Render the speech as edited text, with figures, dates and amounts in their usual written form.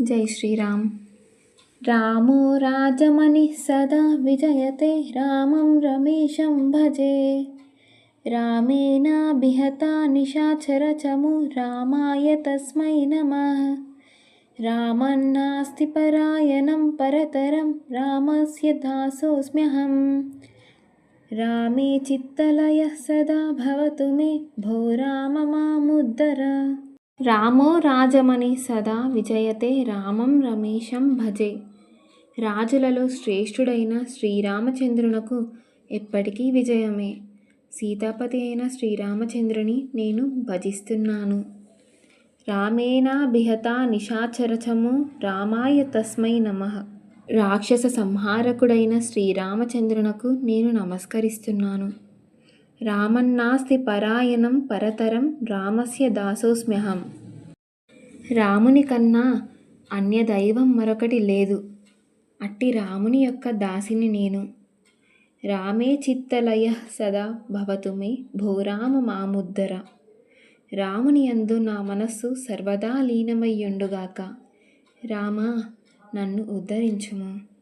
జై శ్రీరామ్. రామో రాజమణిః సదా విజయతే రామం రమేశం భజే. రామేణాభిహతా నిశాచరచమూ రామాయ తస్మై నమః. రామన్నాస్తి పరాయణం పరతరం రామస్య దాసోऽస్మ్యహం. రామే చిత్తలయః సదా భవతు మే భో రామ మాముద్ధర. రామో రాజమణి సదా విజయతే రామం రమేశం భజే. రాజులలో శ్రేష్ఠుడైన శ్రీరామచంద్రునకు ఎప్పటికీ విజయమే. సీతాపతి అయిన శ్రీరామచంద్రుని నేను భజిస్తున్నాను. రామేణాభిహతా నిశాచరచమూ రామాయ తస్మై నమః. రాక్షస సంహారకుడైన శ్రీరామచంద్రునకు నేను నమస్కరిస్తున్నాను. రామన్నాస్తి పరాయణం పరతరం రామస్య దాసోऽస్మ్యహం. రాముని కన్నా అన్యదైవం మరొకటి లేదు. అట్టి రాముని యొక్క దాసిని నేను. రామే చిత్తలయః సదా భవతు మే భో రామ మాముద్ధర. రాముని యందు నా మనస్సు సర్వదా లీనమయ్యుండుగాక. రామా, నన్ను ఉద్ధరించుము.